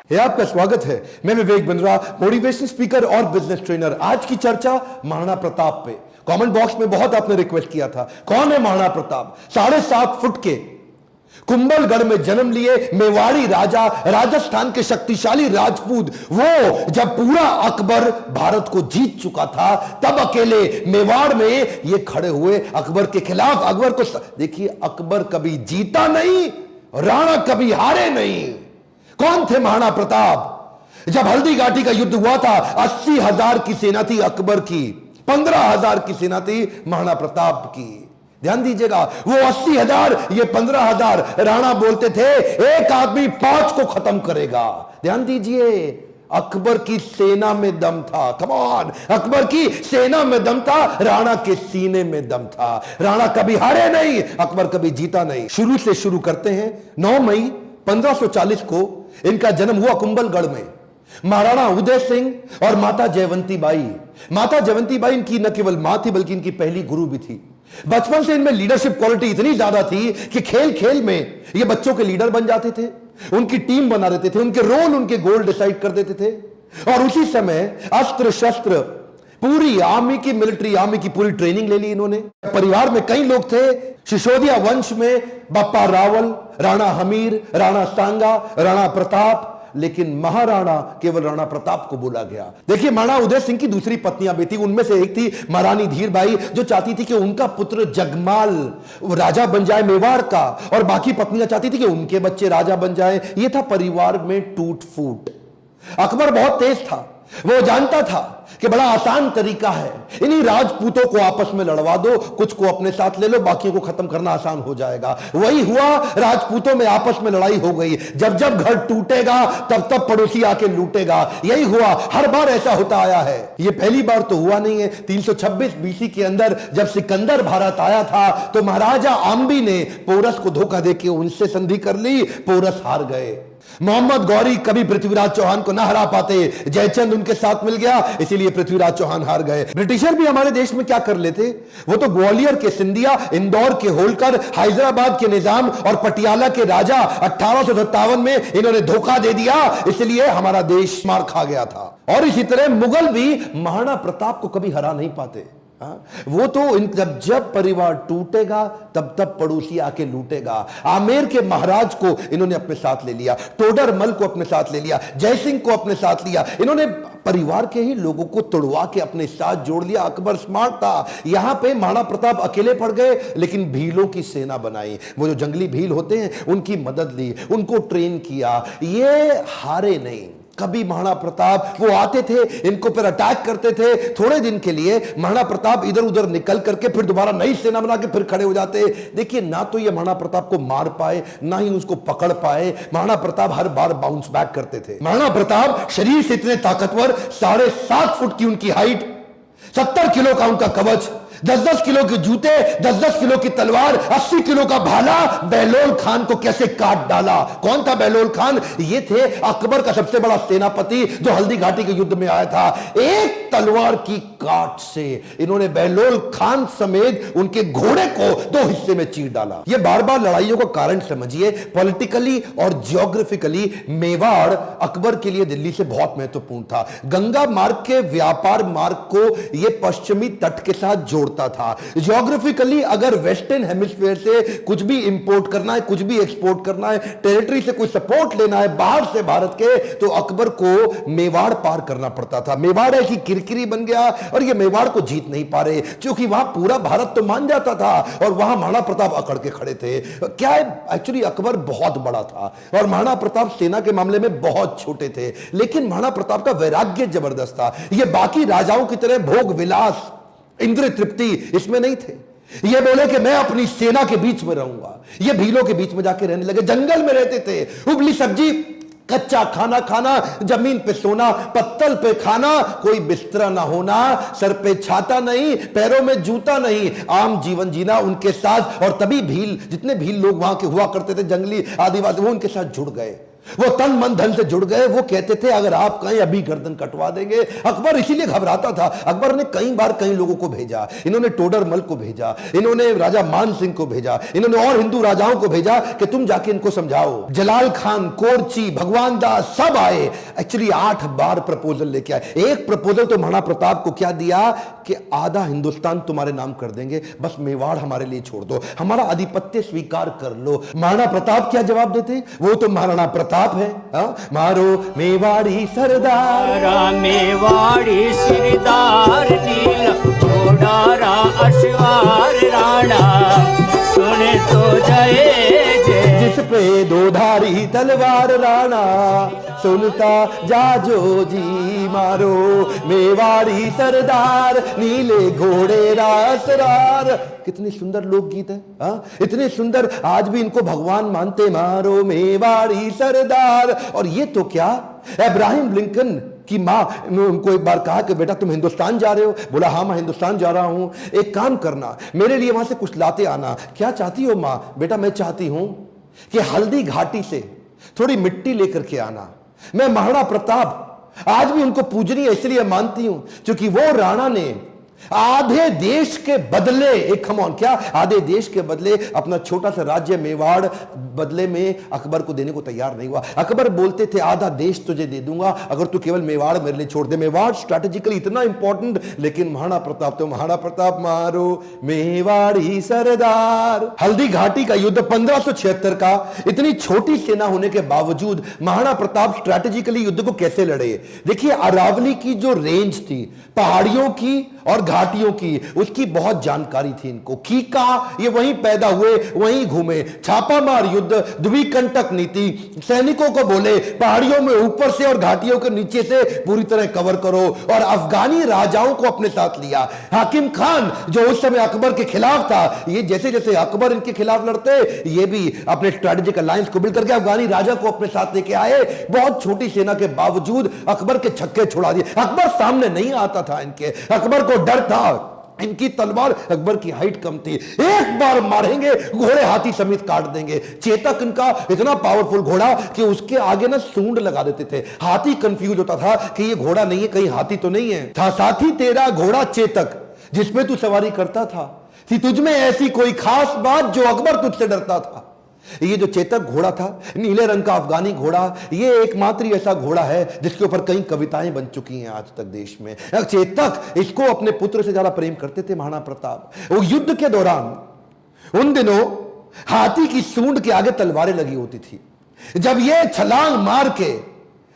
है आपका स्वागत है। मैं विवेक बिंद्रा, मोटिवेशन स्पीकर और बिजनेस ट्रेनर। आज की चर्चा महाराणा प्रताप पे। कमेंट बॉक्स में बहुत आपने रिक्वेस्ट किया था, कौन है महाराणा प्रताप? 7.5 फुट के कुंभलगढ़ में जन्म लिए मेवाड़ी राजा, राजस्थान के शक्तिशाली राजपूत। वो जब पूरा अकबर भारत को जीत चुका था, तब अकेले मेवाड़ में ये खड़े हुए अकबर के खिलाफ। अकबर को देखिए, अकबर कभी जीता नहीं, राणा कभी हारे नहीं। कौन थे महाराणा प्रताप? जब हल्दी घाटी का युद्ध हुआ था, 80,000 की सेना थी अकबर की, 15,000 की सेना थी महाराणा प्रताप की। ध्यान दीजिएगा, वो 80,000, ये 15,000। राणा बोलते थे एक आदमी 5 को खत्म करेगा। ध्यान दीजिए, अकबर की सेना में दम था। कम ऑन, अकबर की सेना में दम था, राणा के सीने में दम था। राणा कभी हारे नहीं, अकबर कभी जीता नहीं। शुरू से शुरू करते हैं। 9 मई 1540 को इनका जन्म हुआ कुंभलगढ़ में। महाराणा उदय सिंह और माता जयवंती बाई। माता जयवंती बाई इनकी न केवल मां थी, बल्कि इनकी पहली गुरु भी थी। बचपन से इनमें लीडरशिप क्वालिटी इतनी ज्यादा थी कि खेल खेल में ये बच्चों के लीडर बन जाते थे, उनकी टीम बना देते थे, उनके रोल, उनके गोल डिसाइड कर देते थे। और उसी समय अस्त्र शस्त्र, पूरी आर्मी की, मिलिट्री आर्मी की पूरी ट्रेनिंग ले ली इन्होंने। परिवार में कई लोग थे। सिसोदिया वंश में बप्पा रावल, राणा हमीर, राणा सांगा, राणा प्रताप, लेकिन महाराणा केवल राणा प्रताप को बोला गया। देखिए, महाराणा उदय सिंह की दूसरी पत्नियां भी थी। उनमें से एक थी महारानी धीरबाई, जो चाहती थी कि उनका पुत्र जगमाल राजा बन जाए मेवाड़ का, और बाकी पत्नियां चाहती थी कि उनके बच्चे राजा बन जाए। यह था परिवार में टूट फूट। अकबर बहुत तेज था, वो जानता था कि बड़ा आसान तरीका है, इन्हीं राजपूतों को आपस में लड़वा दो, कुछ को अपने साथ ले लो, बाकियों को खत्म करना आसान हो जाएगा। वही हुआ, राजपूतों में आपस में लड़ाई हो गई। जब जब घर टूटेगा, तब तब पड़ोसी आके लूटेगा। यही हुआ, हर बार ऐसा होता आया है। ये पहली बार तो हुआ नहीं है। 326 बीसी के अंदर जब सिकंदर भारत आया था, तो महाराजा आम्बी ने पोरस को धोखा देके उनसे संधि कर ली। पोरस हार गए। मोहम्मद गौरी कभी पृथ्वीराज चौहान को ना हरा पाते, जयचंद उनके साथ मिल गया, इसीलिए पृथ्वीराज चौहान हार गए। ब्रिटिशर भी हमारे देश में क्या कर लेते, वो तो ग्वालियर के सिंधिया, इंदौर के होलकर, हैदराबाद के निजाम और पटियाला के राजा 1857 में इन्होंने धोखा दे दिया, इसलिए हमारा देश मार खा गया था। और इसी तरह मुगल भी महाराणा प्रताप को कभी हरा नहीं पाते। वो तो जब परिवार टूटेगा, तब तब पड़ोसी आके लूटेगा। आमेर के महाराज को इन्होंने अपने साथ ले लिया, टोडरमल को अपने साथ ले लिया, जयसिंह को अपने साथ लिया। इन्होंने परिवार के ही लोगों को तोड़वा के अपने साथ जोड़ लिया। अकबर स्मार्ट था। यहां पे महाराणा प्रताप अकेले पड़ गए, लेकिन भीलों की सेना बनाई। वो जो जंगली भील होते हैं, उनकी मदद ली, उनको ट्रेन किया। ये हारे नहीं कभी। महाराणा प्रताप वो आते थे, इनको पर अटैक करते थे। थोड़े दिन के लिए महाराणा प्रताप इधर उधर निकल करके फिर दोबारा नई सेना बना के फिर खड़े हो जाते। देखिए, ना तो ये महाराणा प्रताप को मार पाए, ना ही उसको पकड़ पाए। महाराणा प्रताप हर बार बाउंस बैक करते थे। महाराणा प्रताप शरीर से इतने ताकतवर, 7.5 फुट की उनकी हाइट, 70 किलो का उनका कवच, 10-10 किलो के जूते, 10-10 किलो की तलवार, 80 किलो का भाला। बहलोल खान को कैसे काट डाला? कौन था बहलोल खान? ये थे अकबर का सबसे बड़ा सेनापति, जो हल्दी घाटी के युद्ध में आया था। एक तलवार की काट से इन्होंने बहलोल खान समेत उनके घोड़े को 2 हिस्से में चीर डाला। ये बार बार लड़ाइयों का कारण समझिए। पॉलिटिकली और जियोग्राफिकली मेवाड़ अकबर के लिए दिल्ली से बहुत महत्वपूर्ण था। गंगा मार्ग के व्यापार मार्ग को यह पश्चिमी तट के साथ जोड़ था। जियोग्राफिकली अगर वेस्टर्न हेमिस्फीयर से कुछ भी इंपोर्ट करना है, कुछ भी एक्सपोर्ट करना है, टेरिटरी से कोई सपोर्ट लेना है बाहर से भारत के, तो अकबर को मेवाड़ पार करना पड़ता था। मेवाड़ ऐसी किरकिरी बन गया, और ये मेवाड़ को जीत नहीं पा रहे, क्योंकि वहां पूरा भारत तो मान जाता था, और वहां महाराणा प्रताप अकड़ के खड़े थे। क्या है, एक्चुअली अकबर बहुत बड़ा था, और महाराणा प्रताप सेना के मामले में बहुत छोटे थे। लेकिन महाराणा प्रताप का वैराग्य जबरदस्त था। ये बाकी राजाओं की तरह भोग विलास, इंद्रिय तृप्ति इसमें नहीं थे। ये बोले कि मैं अपनी सेना के बीच में रहूंगा। ये भीलों के बीच में जाके रहने लगे, जंगल में रहते थे। उबली सब्जी, कच्चा खाना खाना, जमीन पे सोना, पत्तल पे खाना, कोई बिस्तरा ना होना, सर पे छाता नहीं, पैरों में जूता नहीं, आम जीवन जीना उनके साथ। और तभी भील, जितने भील लोग वहां के हुआ करते थे, जंगली आदिवासी, वो उनके साथ जुड़ गए। वो तन मन धन से जुड़ गए। वो कहते थे अगर आप कहें अभी गर्दन कटवा देंगे। अकबर इसीलिए घबराता था। अकबर ने कई बार कई लोगों को भेजा, इन्होंने टोडरमल को भेजा, इन्होंने राजा मान सिंह को भेजा, इन्होंने और हिंदू राजाओं को भेजा कि तुम जाके इनको समझाओ। जलाल खान, कोरची, भगवान दास सब आए। एक्चुअली 8 बार प्रपोजल लेके आए। एक प्रपोजल तो महाराणा प्रताप को क्या दिया कि आधा हिंदुस्तान तुम्हारे नाम कर देंगे, बस मेवाड़ हमारे लिए छोड़ दो, हमारा आधिपत्य स्वीकार कर लो। महाराणा प्रताप क्या जवाब देते? वो तो महाराणा प्रताप है। मारो मेवाड़ी सरदार, मेवाड़ी सिरदार, नील घोड़ा अश्वार राणा, सुने तो जय जय। जिस पे दो धारी तलवार राणा, सुनता जाजो जी। मारो मेवाड़ी सरदार, नीले घोड़े रासरार। कितनी सुंदर लोकगीत है। इतने सुंदर, आज भी इनको भगवान मानते। मारो मेवाड़ी सरदार। और ये तो क्या, अब्राहम लिंकन की मां ने उनको एक बार कहा कि बेटा तुम हिंदुस्तान जा रहे हो? बोला हाँ मैं हिंदुस्तान जा रहा हूं, एक काम करना मेरे लिए वहां से कुछ लाते आना। क्या चाहती हो मां? बेटा मैं चाहती हूं कि हल्दी घाटी से थोड़ी मिट्टी लेकर के आना। मैं महाराणा प्रताप आज भी उनको पूजनीय इसलिए मानती हूं क्योंकि वो राणा ने आधे देश के बदले, एक खमौन क्या, आधे देश के बदले अपना छोटा सा राज्य मेवाड़ बदले में अकबर को देने को तैयार नहीं हुआ। अकबर बोलते थे आधा देश तुझे दे दूंगा अगर तू केवल मेवाड़ मेरे लिए छोड़ दे। मेवाड़ स्ट्रैटेजिकली इतना इंपॉर्टेंट, लेकिन महाराणा प्रताप तो महाराणा प्रताप। मारो मेवाड़ी सरदार। हल्दी घाटी का युद्ध 1576 का, इतनी छोटी सेना होने के बावजूद महाराणा प्रताप स्ट्रैटेजिकली युद्ध को कैसे लड़े? देखिए अरावली की जो रेंज थी, पहाड़ियों की और घाटियों की, उसकी बहुत जानकारी थी इनको। कीका ये वहीं पैदा हुए, वहीं घूमे। छापामार युद्ध, द्विकंटक नीति, सैनिकों को बोले पहाड़ियों में ऊपर से और घाटियों के नीचे से पूरी तरह कवर करो, और अफगानी राजाओं को अपने साथ लिया। हाकिम खान जो उस समय अकबर के खिलाफ था, ये जैसे जैसे अकबर इनके खिलाफ लड़ते, ये भी अपने स्ट्रेटेजिक अलायंस को बिल्ड करके अफगानी राजा को अपने साथ लेके आए। बहुत छोटी सेना के बावजूद अकबर के छक्के छुड़ा दिए। अकबर सामने नहीं आता था इनके, अकबर को डर था। इनकी तलवार, अकबर की हाइट कम थी, एक बार मारेंगे घोड़े हाथी समेत काट देंगे। चेतक इनका इतना पावरफुल घोड़ा कि उसके आगे ना सूंड लगा देते थे। हाथी कंफ्यूज होता था कि ये घोड़ा नहीं है, कहीं हाथी तो नहीं है। था साथी तेरा घोड़ा चेतक, जिसमें तू सवारी करता था, थी तुझमें ऐसी कोई खास बात जो अकबर तुझसे डरता था। ये जो चेतक घोड़ा था, नीले रंग का अफगानी घोड़ा, ये एकमात्र ऐसा घोड़ा है जिसके ऊपर कई कविताएं बन चुकी हैं आज तक देश में। चेतक, इसको अपने पुत्र से ज्यादा प्रेम करते थे महाराणा प्रताप। वो युद्ध के दौरान उन दिनों हाथी की सूंड के आगे तलवारें लगी होती थी। जब ये छलांग मार के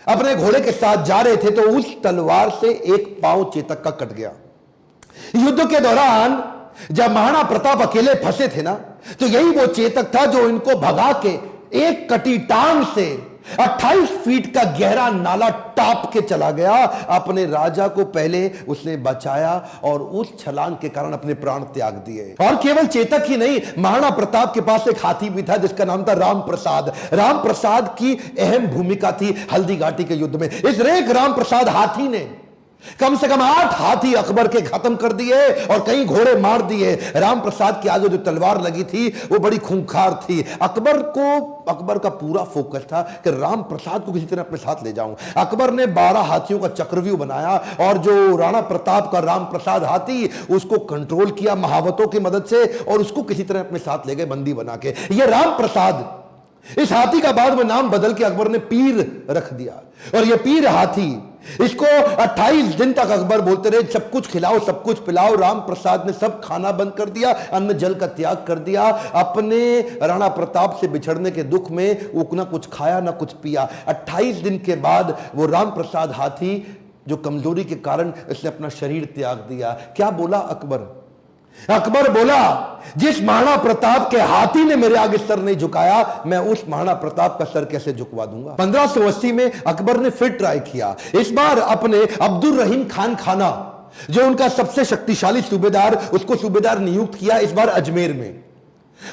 अपने घोड़े के साथ जा रहे थे तो उस तलवार से एक पांव चेतक का कट गया। युद्ध के दौरान जब महाराणा प्रताप अकेले फंसे थे ना, तो यही वो चेतक था जो इनको भगा के एक कटी टांग से 28 फीट का गहरा नाला टाप के चला गया। अपने राजा को पहले उसने बचाया और उस छलांग के कारण अपने प्राण त्याग दिए। और केवल चेतक ही नहीं, महाराणा प्रताप के पास एक हाथी भी था जिसका नाम था राम प्रसाद। राम प्रसाद की अहम भूमिका थी हल्दी घाटी के युद्ध में। इस रेख राम प्रसाद हाथी ने कम से कम 8 हाथी अकबर के खत्म कर दिए और कई घोड़े मार दिए। राम प्रसाद के आगे जो तलवार लगी थी वो बड़ी खूंखार थी। अकबर का पूरा फोकस था कि राम प्रसाद को किसी तरह अपने साथ ले जाऊं। अकबर ने 12 हाथियों का चक्रव्यूह बनाया और जो राणा प्रताप का राम प्रसाद हाथी, उसको कंट्रोल किया महावतों की मदद से और उसको किसी तरह अपने साथ ले गए बंदी बना के। ये राम प्रसाद, इस हाथी का बाद में नाम बदल के अकबर ने पीर रख दिया। और ये पीर हाथी, इसको 28 दिन तक अकबर बोलते रहे सब कुछ खिलाओ सब कुछ पिलाओ। राम प्रसाद ने सब खाना बंद कर दिया, अन्न जल का त्याग कर दिया। अपने राणा प्रताप से बिछड़ने के दुख में वो ना कुछ खाया ना कुछ पिया। 28 दिन के बाद वो राम प्रसाद हाथी जो कमजोरी के कारण इसने अपना शरीर त्याग दिया। क्या बोला अकबर? अकबर बोला जिस महाराणा प्रताप के हाथी ने मेरे आगे सर नहीं झुकाया, मैं उस महाराणा प्रताप का सर कैसे झुकवा दूंगा। 1580 में अकबर ने फिर ट्राई किया। इस बार अपने अब्दुल रहीम खान खाना, जो उनका सबसे शक्तिशाली सूबेदार, उसको सूबेदार नियुक्त किया इस बार अजमेर में।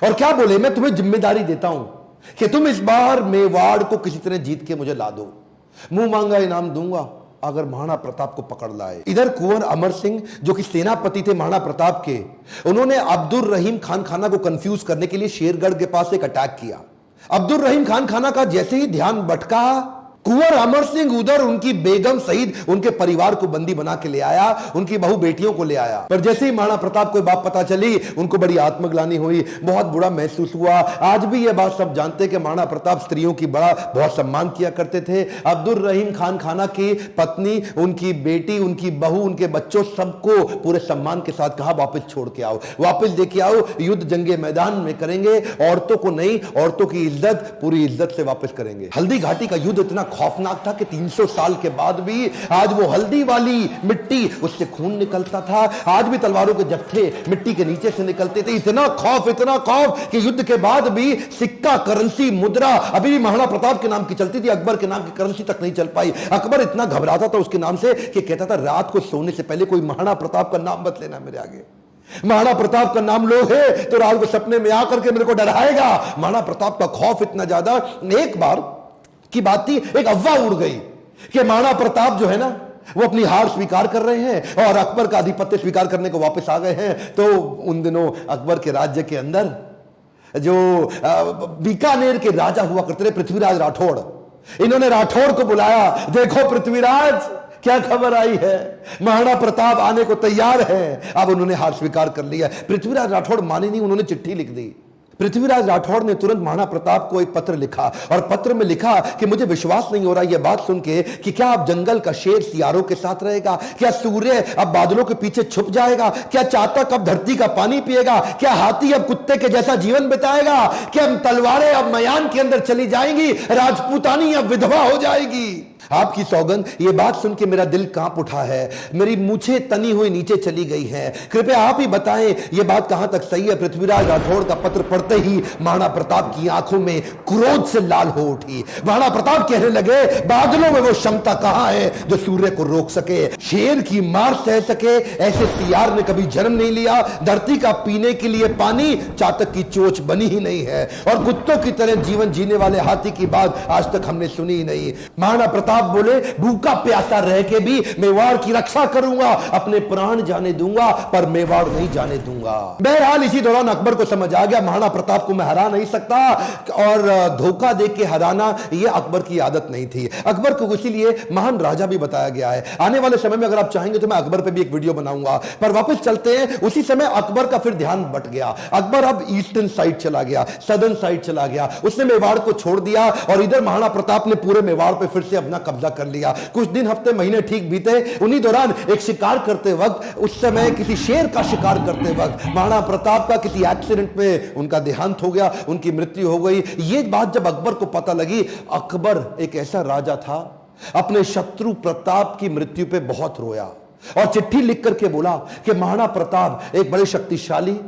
और क्या बोले, मैं तुम्हें जिम्मेदारी देता हूं कि तुम इस बार मेवाड़ को किसी तरह जीत के मुझे ला दो, मुंह मांगा इनाम दूंगा अगर महाराणा प्रताप को पकड़ लाए। इधर कुंवर अमर सिंह जो कि सेनापति थे महाराणा प्रताप के, उन्होंने अब्दुल रहीम खान खाना को कंफ्यूज करने के लिए शेरगढ़ के पास एक अटैक किया। अब्दुल रहीम खान खाना का जैसे ही ध्यान भटका, कुंवर अमर सिंह उधर उनकी बेगम सहित उनके परिवार को बंदी बना के ले आया, उनकी बहू बेटियों को ले आया। पर जैसे ही महाराणा प्रताप को बात पता चली, उनको बड़ी आत्मग्लानि हुई, बहुत बुरा महसूस हुआ। आज भी यह बात सब जानते हैं कि महाराणा प्रताप स्त्रियों की बहुत सम्मान किया करते थे। अब्दुल रहीम खान खाना की पत्नी, उनकी बेटी, उनकी बहू, उनके बच्चों, सबको पूरे सम्मान के साथ कहा वापस छोड़ के आओ, वापस लेके आओ, युद्ध जंगे मैदान में करेंगे, औरतों को नहीं, औरतों की इज्जत पूरी इज्जत से वापस करेंगे। हल्दी घाटी का युद्ध इतना खौफनाक था कि 300 साल के बाद भी आज वो हल्दी वाली मिट्टी, उससे खून निकलता था। आज भी तलवारों के जत्थे मिट्टी के नीचे से निकलते थे। इतना खौफ कि युद्ध के बाद भी सिक्का, करेंसी, मुद्रा अभी भी महाराणा प्रताप के नाम की चलती थी, अकबर के नाम की करेंसी तक नहीं चल पाई। अकबर इतना घबराता था उसके नाम से कि कहता था रात को सोने से पहले कोई महाराणा प्रताप का नाम मत लेना मेरे आगे। महाराणा प्रताप का नाम लो है तो रात को सपने में आकर के मेरे को डराएगा। महाराणा प्रताप का खौफ इतना ज्यादा। एक बार की बात थी, एक अफवाह उड़ गई कि महाराणा प्रताप जो है ना, वो अपनी हार स्वीकार कर रहे हैं और अकबर का आधिपत्य स्वीकार करने को वापस आ गए हैं। तो उन दिनों अकबर के राज्य के अंदर जो बीकानेर के राजा हुआ करते थे, पृथ्वीराज राठौड़, इन्होंने राठौड़ को बुलाया। देखो पृथ्वीराज, क्या खबर आई है, महाराणा प्रताप आने को तैयार है। अब उन्होंने हार स्वीकार कर लिया। पृथ्वीराज राठौड़ माने नहीं, उन्होंने चिट्ठी लिख दी। पृथ्वीराज राठौड़ ने तुरंत महाराणा प्रताप को एक पत्र लिखा और पत्र में लिखा कि मुझे विश्वास नहीं हो रहा यह बात सुन के कि क्या अब जंगल का शेर सियारों के साथ रहेगा, क्या सूर्य अब बादलों के पीछे छुप जाएगा, क्या चातक अब धरती का पानी पिएगा, क्या हाथी अब कुत्ते के जैसा जीवन बिताएगा, क्या तलवारें अब मयान के अंदर चली जाएंगी, राजपूतानी अब विधवा हो जाएगी। आपकी सौगंध, ये बात सुन के मेरा दिल कांप उठा है, मेरी मूछें तनी हुई नीचे चली गई हैं। कृपया आप ही बताएं ये बात कहां तक सही है। पृथ्वीराज राठौड़ का पत्र पढ़ते ही महाराणा प्रताप की आंखों में क्रोध से लाल हो उठी। महाराणा प्रताप कहने लगे, बादलों में वो क्षमता कहां है जो सूर्य को रोक सके, शेर की मार सह सके, ऐसे सियार ने कभी जन्म नहीं लिया। धरती का पीने के लिए पानी चातक की चोंच बनी ही नहीं है और कुत्तों की तरह जीवन जीने वाले हाथी की बात आज तक हमने सुनी ही नहीं। महाराणा प्रताप बोले, भूखा प्यासा रह के भी मेवाड़ की रक्षा करूंगा, अपने प्राण जाने दूंगा पर मेवाड़ नहीं जाने दूंगा। बहरहाल इसी दौरान अकबर को समझ आ गया महाराणा प्रताप को मैं हरा नहीं सकता और धोखा दे के हराना यह अकबर की आदत नहीं थी। अकबर को इसीलिए महान राजा भी बताया गया है। आने वाले समय में अगर आप चाहेंगे तो मैं अकबर पे भी एक वीडियो बनाऊंगा। पर वापस चलते हैं, उसी समय अकबर का फिर ध्यान बट गया। अकबर अब ईस्टर्न साइड चला गया, सदर्न साइड चला गया, उसने मेवाड़ को छोड़ दिया और इधर महाराणा प्रताप ने पूरे मेवाड़ पे फिर से अपना कब्जा कर लिया। कुछ दिन, हफ्ते, महीने ठीक बीते। उन्हीं दौरान एक शिकार करते वक्त, उस समय किसी शेर का शिकार करते वक्त महाराणा प्रताप का किसी एक्सीडेंट में उनका देहांत हो गया, उनकी मृत्यु हो गई। ये बात जब अकबर को पता लगी, अकबर एक ऐसा राजा था, अपने शत्रु प्रताप की मृत्यु पे बहुत रोया और चिट्ठी लिख करके बोला कि महाराणा प्रताप एक बड़े शक्तिशाली,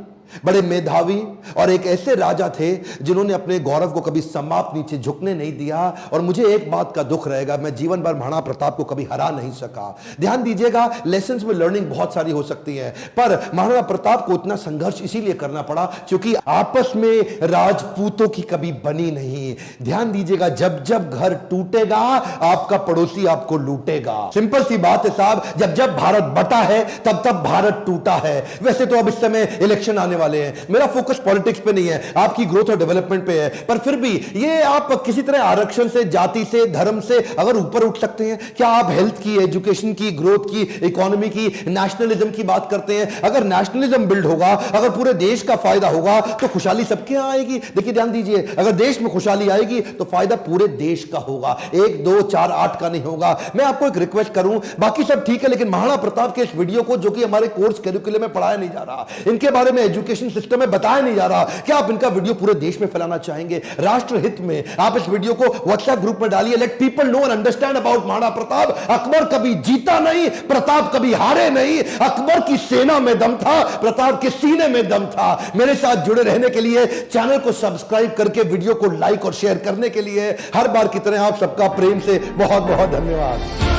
बड़े मेधावी और एक ऐसे राजा थे जिन्होंने अपने गौरव को कभी समाप्त नीचे झुकने नहीं दिया और मुझे एक बात का दुख रहेगा, मैं जीवन भर महाराणा प्रताप को कभी हरा नहीं सका। ध्यान दीजिएगा, लेसन्स में लर्निंग बहुत सारी हो सकती है, पर महाराणा प्रताप को इतना संघर्ष इसीलिए करना पड़ा क्योंकि आपस में राजपूतों की कभी बनी नहीं। ध्यान दीजिएगा, जब जब घर टूटेगा आपका पड़ोसी आपको लूटेगा। सिंपल सी बात है साहब, जब जब भारत बटा है तब तब भारत टूटा है। वैसे तो अब इस समय इलेक्शन आने वाले हैं, मेरा फोकस पॉलिटिक्स पे नहीं है, आपकी ग्रोथ और डेवलपमेंट पे है, पर फिर भी ये आप किसी तरह आरक्षण से, जाति से, धर्म से अगर ऊपर उठ सकते हैं, क्या आप हेल्थ की, एजुकेशन की, ग्रोथ की, इकोनॉमी की, नेशनलिज्म की बात करते हैं? अगर नेशनलिज्म बिल्ड होगा, अगर पूरे देश का फायदा होगा तो खुशहाली सबके यहां आएगी। देखिए ध्यान दीजिए, अगर देश में खुशहाली आएगी तो फायदा पूरे देश का होगा, 1, 2, 4, 8 का नहीं होगा। मैं आपको एक रिक्वेस्ट करूं, बाकी सब ठीक है, लेकिन महाराणा प्रताप के इस वीडियो को, जो कि हमारे कोर्स करिकुलम में पढ़ाया नहीं जा रहा, इनके बारे में एजुकेशन सिस्टम में बताया नहीं जा रहा, क्या आप इनका वीडियो पूरे देश में फैलाना चाहेंगे? राष्ट्र हित में आप इस वीडियो को व्हाट्सएप ग्रुप में डालिए, let people know and understand about Maharana Pratap. Akbar कभी जीता नहीं, प्रताप कभी हारे नहीं। अकबर की सेना में दम था, प्रताप के सीने में दम था। मेरे साथ जुड़े रहने के लिए, चैनल को सब्सक्राइब करके वीडियो को लाइक और शेयर करने के लिए हर बार की तरह आप सबका प्रेम से बहुत बहुत धन्यवाद।